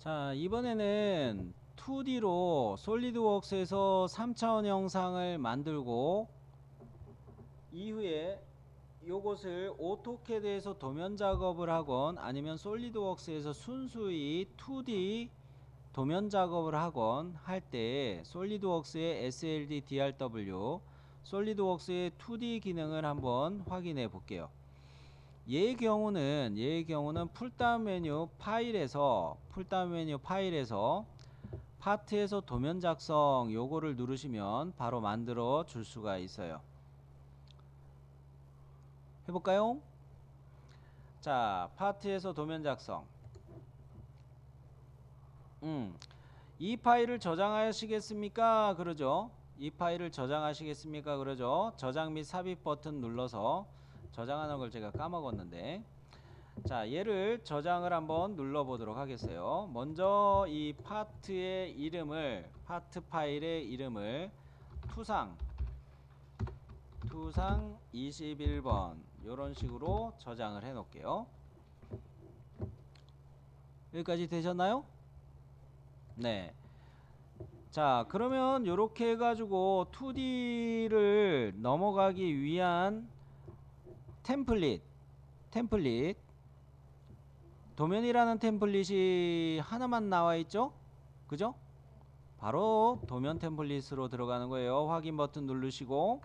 자, 이번에는 2D로 솔리드웍스에서 3차원 형상을 만들고 이후에 요것을 오토캐드에서 도면 작업을 하건 아니면 솔리드웍스에서 순수히 2D 도면 작업을 하건 할 때 솔리드웍스의 SLD DRW 솔리드웍스의 2D 기능을 한번 확인해 볼게요. 얘의 경우는 풀다운 메뉴 파일에서 파트에서 도면 작성 요거를 누르시면 바로 만들어 줄 수가 있어요. 해볼까요? 자, 파트에서 도면 작성. 이 파일을 저장하시겠습니까? 그러죠. 이 파일을 저장하시겠습니까? 그러죠. 저장 및 삽입 버튼 눌러서 저장하는 걸 제가 까먹었는데, 자, 얘를 저장을 한번 눌러 보도록 하겠어요. 먼저 이 파트의 이름을, 파트 파일의 이름을 투상 21번 요런 식으로 저장을 해 놓을게요. 여기까지 되셨나요? 네. 자, 그러면 요렇게 해가지고 2D를 넘어가기 위한 템플릿 도면이라는 템플릿이 하나만 나와 있죠? 그죠? 바로 도면 템플릿으로 들어가는 거예요. 확인 버튼 누르시고,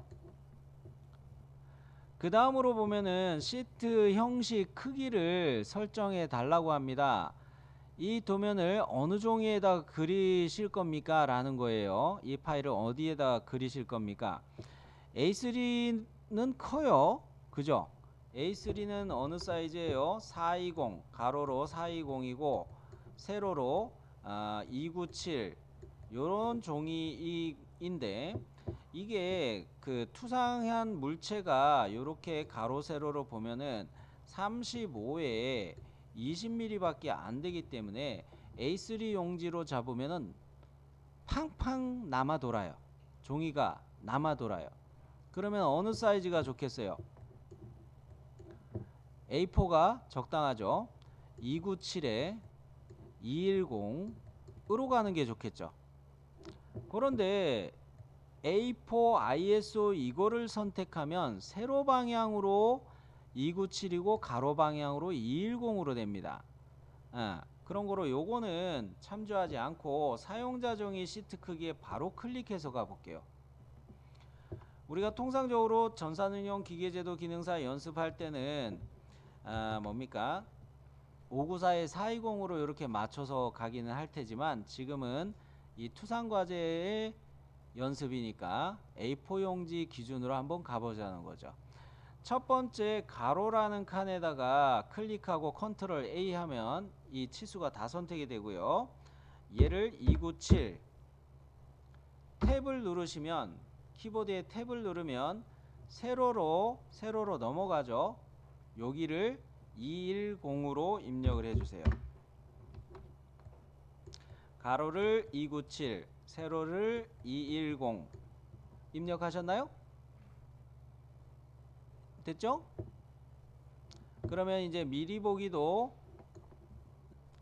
그 다음으로 보면은 시트 형식 크기를 설정해 달라고 합니다. 이 도면을 어느 종이에다 그리실 겁니까? 라는 거예요. 이 파일을 어디에다 그리실 겁니까? A3는 커요. 그죠? A3는 어느 사이즈예요? 420 가로로 420이고 세로로 297 요런 종이인데, 이게 그 투상한 물체가 요렇게 가로 세로로 보면은 35에 20mm 밖에 안 되기 때문에 A3 용지로 잡으면은 팡팡 남아 돌아요. 종이가 남아 돌아요. 그러면 어느 사이즈가 좋겠어요? A4가 적당하죠. 297에 210으로 가는 게 좋겠죠. 그런데 A4 ISO 이거를 선택하면 세로 방향으로 297이고 가로 방향으로 210으로 됩니다. 그런 거로 요거는 참조하지 않고 사용자 종이 시트 크기에 바로 클릭해서 가볼게요. 우리가 통상적으로 전산운용 기계제도 기능사 연습할 때는 뭡니까? 594에 420으로 이렇게 맞춰서 가기는 할 테지만 지금은 이 투상과제의 연습이니까 A4 용지 기준으로 한번 가보자는 거죠. 첫 번째 가로라는 칸에다가 클릭하고 컨트롤 A 하면 이 치수가 다 선택이 되고요. 얘를 297 탭을 누르시면, 키보드에 탭을 누르면 세로로 넘어가죠. 여기를 210으로 입력을 해주세요. 가로를 297 세로를 210 입력하셨나요? 됐죠? 그러면 이제 미리 보기도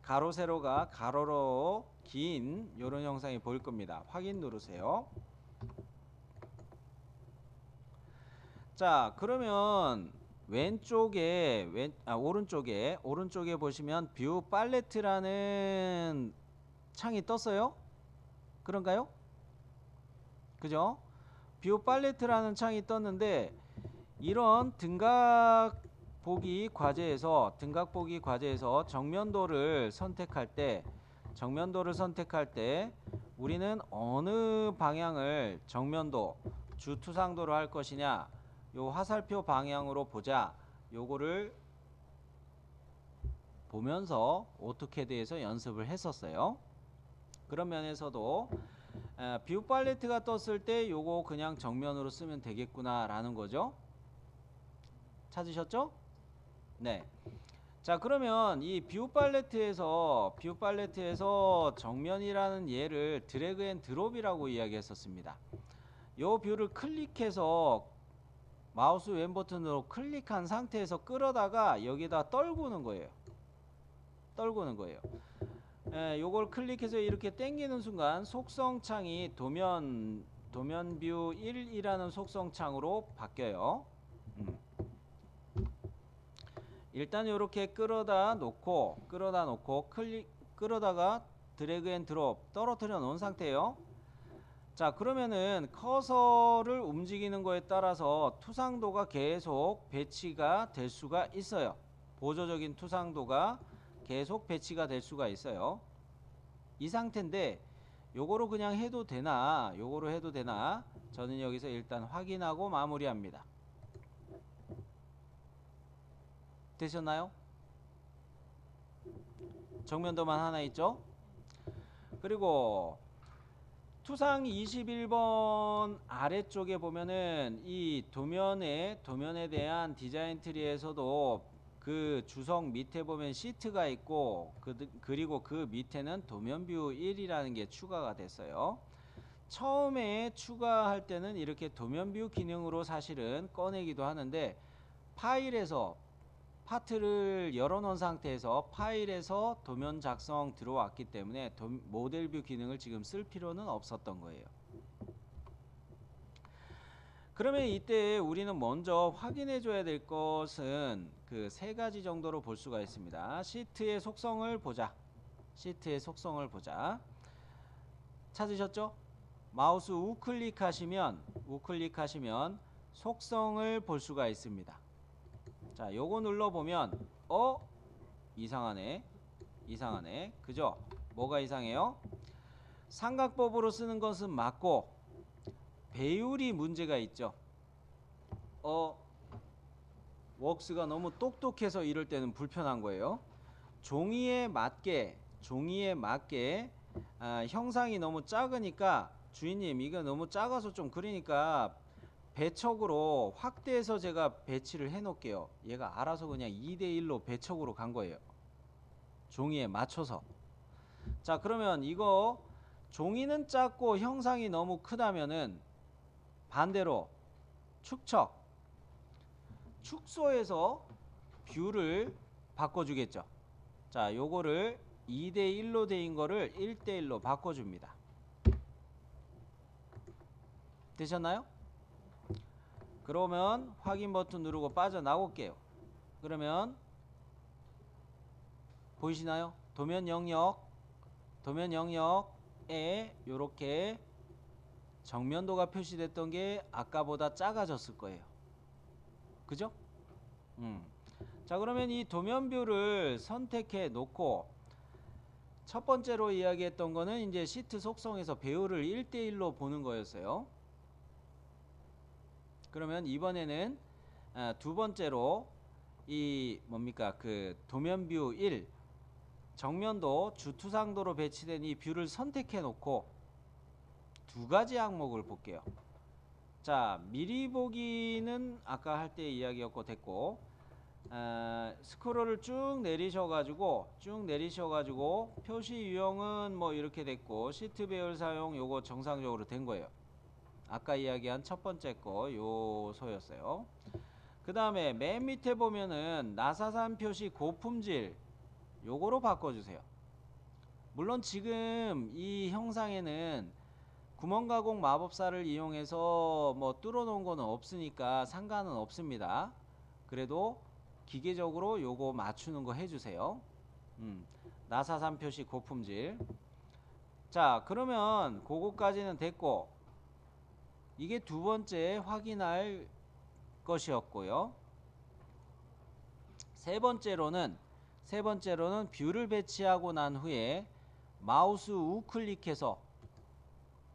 가로 세로가 가로로 긴 요런 형상이 보일 겁니다. 확인 누르세요. 자, 그러면 오른쪽에 보시면 뷰 팔레트라는 창이 떴어요? 그런가요? 그죠? 뷰 팔레트라는 창이 떴는데, 이런 등각 보기 과제에서 정면도를 선택할 때 우리는 어느 방향을 정면도 주투상도로 할 것이냐, 요 화살표 방향으로 보자. 요거를 보면서 오토캐드에서 연습을 했었어요. 그런 면에서도 뷰 팔레트가 떴을 때 요거 그냥 정면으로 쓰면 되겠구나 라는 거죠. 찾으셨죠? 네. 자, 그러면 이 뷰 팔레트에서 정면이라는 예를 드래그 앤 드롭이라고 이야기했었습니다. 요 뷰를 클릭해서 마우스 왼 버튼으로 클릭한 상태에서 끌어다가 여기다 떨구는 거예요. 요걸 클릭해서 이렇게 당기는 순간 속성창이 도면 뷰 1이라는 속성창으로 바뀌어요. 일단 이렇게 끌어다 놓고 끌어다가 드래그 앤 드롭 떨어뜨려 놓은 상태예요. 자, 그러면은 커서를 움직이는 거에 따라서 투상도가 계속 배치가 될 수가 있어요. 보조적인 투상도가 계속 배치가 될 수가 있어요. 이 상태인데 요거로 그냥 해도 되나, 요거로 해도 되나, 저는 여기서 일단 확인하고 마무리합니다. 되셨나요? 정면도만 하나 있죠? 그리고 투상 21번 아래쪽에 보면은 이 도면에 대한 디자인 트리에서도 그 주석 밑에 보면 시트가 있고 그리고 그 밑에는 도면 뷰 1이라는 게 추가가 됐어요. 처음에 추가할 때는 이렇게 도면 뷰 기능으로 사실은 꺼내기도 하는데 파일에서 파트를 열어놓은 상태에서 파일에서 도면 작성 들어왔기 때문에 모델 뷰 기능을 지금 쓸 필요는 없었던 거예요. 그러면 이때 우리는 먼저 확인해 줘야 될 것은 그 세 가지 정도로 볼 수가 있습니다. 시트의 속성을 보자. 시트의 속성을 보자. 찾으셨죠? 마우스 우클릭하시면 속성을 볼 수가 있습니다. 자, 요거 눌러보면 이상하네. 그죠? 뭐가 이상해요? 삼각법으로 쓰는 것은 맞고 배율이 문제가 있죠. 웍스가 너무 똑똑해서 이럴 때는 불편한 거예요. 종이에 맞게 형상이 너무 작으니까 주인님 이거 너무 작아서 좀 그러니까 배척으로 확대해서 제가 배치를 해 놓을게요. 얘가 알아서 그냥 2대1로 배척으로 간 거예요. 종이에 맞춰서. 자, 그러면 이거 종이는 작고 형상이 너무 크다면은 반대로 축소해서 뷰를 바꿔주겠죠. 자, 요거를 2대1로 되인 거를 1대1로 바꿔줍니다. 되셨나요? 그러면 확인 버튼 누르고 빠져나올게요. 그러면 보이시나요? 도면 영역에 요렇게 정면도가 표시됐던 게 아까보다 작아졌을 거예요. 그죠? 자, 그러면 이 도면 뷰를 선택해 놓고 첫 번째로 이야기했던 거는 이제 시트 속성에서 배열을 1대1로 보는 거였어요. 그러면 이번에는 두 번째로 이 뭡니까? 그 도면 뷰 1 정면도 주투상도로 배치된 이 뷰를 선택해 놓고 두 가지 항목을 볼게요. 자, 미리 보기는 아까 할 때 이야기였고 됐고 스크롤을 쭉 내리셔가지고 표시 유형은 뭐 이렇게 됐고 시트 배열 사용 요거 정상적으로 된 거예요. 아까 이야기한 첫 번째 거 요소였어요. 그 다음에 맨 밑에 보면은 나사산 표시 고품질 요거로 바꿔주세요. 물론 지금 이 형상에는 구멍가공 마법사를 이용해서 뭐 뚫어 놓은 거는 없으니까 상관은 없습니다. 그래도 기계적으로 요거 맞추는 거 해주세요. 나사산 표시 고품질. 자, 그러면 그거까지는 됐고 이게 두 번째 확인할 것이었고요. 세 번째로는 뷰를 배치하고 난 후에 마우스 우클릭해서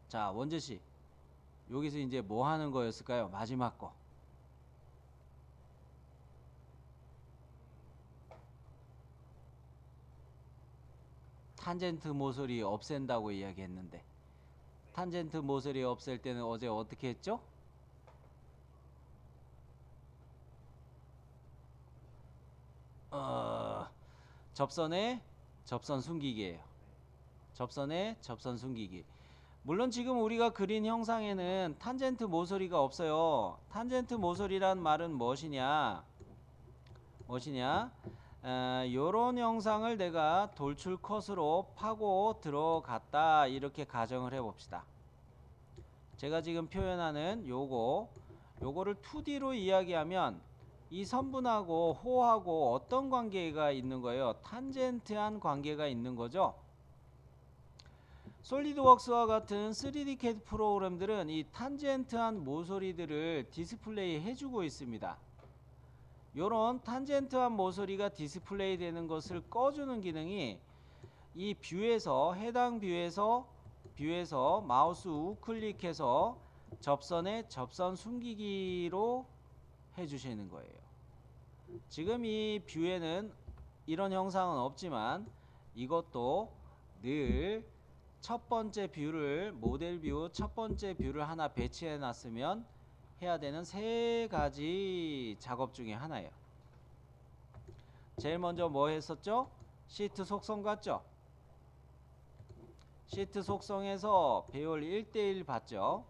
자, 원재씨 여기서 이제 뭐 하는 거였을까요? 마지막 거. 탄젠트 모서리 없앤다고 이야기했는데 탄젠트 모서리 없앨 때는 어제 어떻게 했죠? 접선 숨기기예요. 접선 숨기기. 물론 지금 우리가 그린 형상에는 탄젠트 모서리가 없어요. 탄젠트 모서리란 말은 무엇이냐? 요런 형상을 내가 돌출 컷으로 파고 들어갔다 이렇게 가정을 해 봅시다. 제가 지금 표현하는 요거를 2D로 이야기하면 이 선분하고 호하고 어떤 관계가 있는 거예요? 탄젠트한 관계가 있는 거죠. 솔리드웍스와 같은 3D CAD 프로그램들은 이 탄젠트한 모서리들을 디스플레이 해주고 있습니다. 요런 탄젠트한 모서리가 디스플레이 되는 것을 꺼주는 기능이 이 뷰에서 해당 뷰에서 마우스 우클릭해서 접선에 접선 숨기기로 해주시는 거예요. 지금 이 뷰에는 이런 형상은 없지만 이것도 늘 첫 번째 뷰를 모델 뷰 첫 번째 뷰를 하나 배치해 놨으면 해야 되는 3가지 작업 중에 하나예요. 제일 먼저 뭐 했었죠? 시트 속성 갔죠? 시트 속성에서 배열 1:1 봤죠?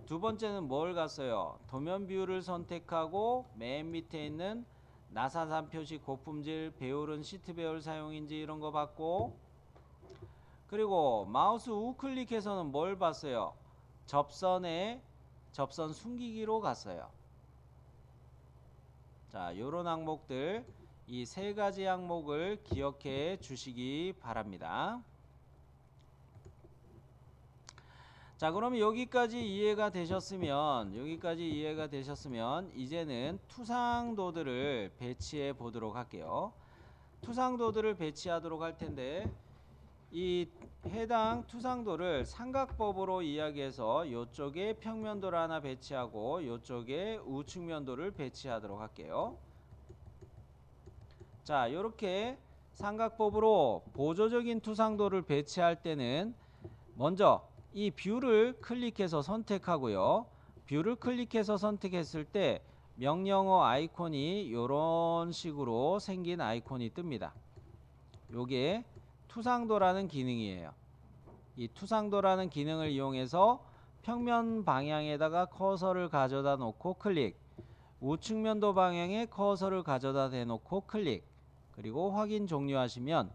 두 번째는 뭘 갔어요? 도면 뷰를 선택하고 맨 밑에 있는 나사산 표시 고품질 배열은 시트 배열 사용인지 이런 거 봤고, 그리고 마우스 우클릭해서는 뭘 봤어요? 접선 숨기기로 갔어요. 자, 요런 항목들 이 3가지 항목을 기억해 주시기 바랍니다. 자, 그럼 여기까지 이해가 되셨으면 이제는 투상도들을 배치해 보도록 할게요. 투상도들을 배치하도록 할 텐데 이 해당 투상도를 삼각법으로 이야기해서 요쪽에 평면도를 하나 배치하고 요쪽에 우측면도를 배치하도록 할게요. 자, 요렇게 삼각법으로 보조적인 투상도를 배치할 때는 먼저 이 뷰를 클릭해서 선택하고요. 뷰를 클릭해서 선택했을 때 명령어 아이콘이 요런 식으로 생긴 아이콘이 뜹니다. 요게 투상도라는 기능이에요. 이 투상도라는 기능을 이용해서 평면 방향에다가 커서를 가져다 놓고 클릭, 우측면도 방향에 커서를 가져다 대놓고 클릭, 그리고 확인 종료하시면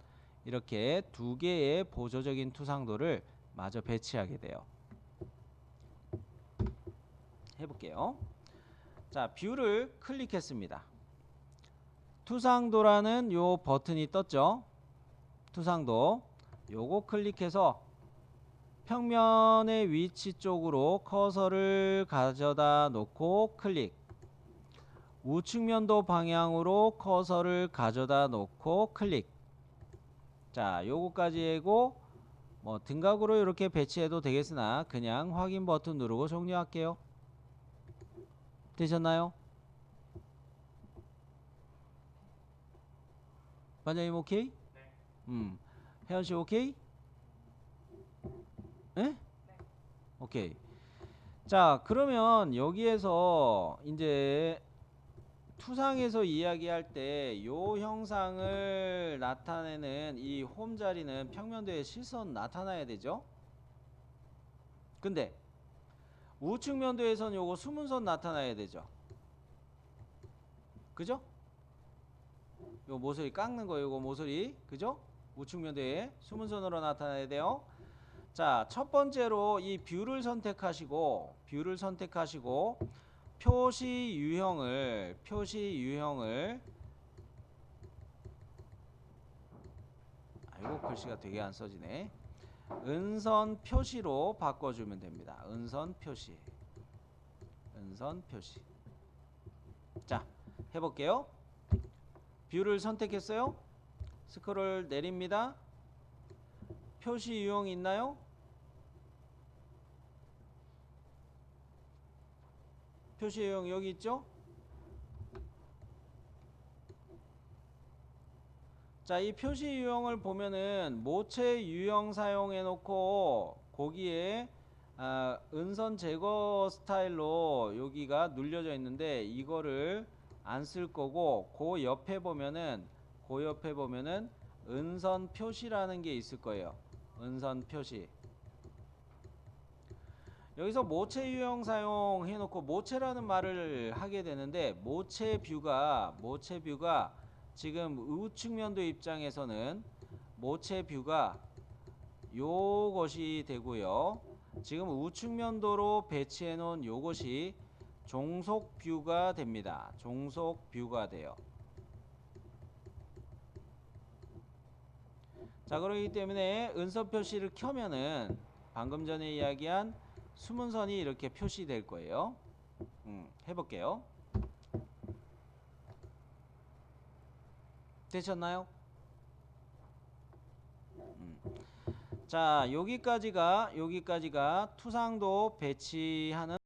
이렇게 2개의 보조적인 투상도를 마저 배치하게 돼요. 해볼게요. 자, 뷰를 클릭했습니다. 투상도라는 요 버튼이 떴죠. 투상도 요거 클릭해서 평면의 위치 쪽으로 커서를 가져다 놓고 클릭, 우측면도 방향으로 커서를 가져다 놓고 클릭. 자, 요거까지 하고 뭐 등각으로 이렇게 배치해도 되겠으나 그냥 확인 버튼 누르고 종료할게요. 되셨나요? 반장님 오케이? 네. 혜연씨 오케이? 네? 네. 오케이. 자, 그러면 여기에서 이제 투상에서 이야기할 때 요 형상을 나타내는 이 홈 자리는 평면도에 실선 나타나야 되죠. 근데 우측면도에선 요거 수문선 나타나야 되죠. 그죠? 요 모서리 깎는 거 요거 모서리 그죠? 우측면도에 수문선으로 나타나야 돼요. 자, 첫 번째로 이 뷰를 선택하시고 표시 유형을 아이고 글씨가 되게 안 써지네. 은선 표시로 바꿔주면 됩니다. 은선 표시. 자, 해볼게요. 뷰를 선택했어요. 스크롤 내립니다. 표시 유형 있나요? 표시 유형 여기 있죠? 자, 이 표시 유형을 보면은 모체 유형 사용해 놓고 거기에 은선 제거 스타일로 여기가 눌려져 있는데 이거를 안 쓸 거고 그 옆에 보면은 은선 표시라는 게 있을 거예요. 은선 표시. 여기서 모체 유형 사용해 놓고 모체라는 말을 하게 되는데 모체 뷰가 지금 우측면도 입장에서는 모체 뷰가 요것이 되고요. 지금 우측면도로 배치해 놓은 요것이 종속 뷰가 됩니다. 종속 뷰가 돼요. 자, 그렇기 때문에 은서 표시를 켜면은 방금 전에 이야기한 수문선이 이렇게 표시될 거예요. 해볼게요. 되셨나요? 자, 여기까지가 투상도 배치하는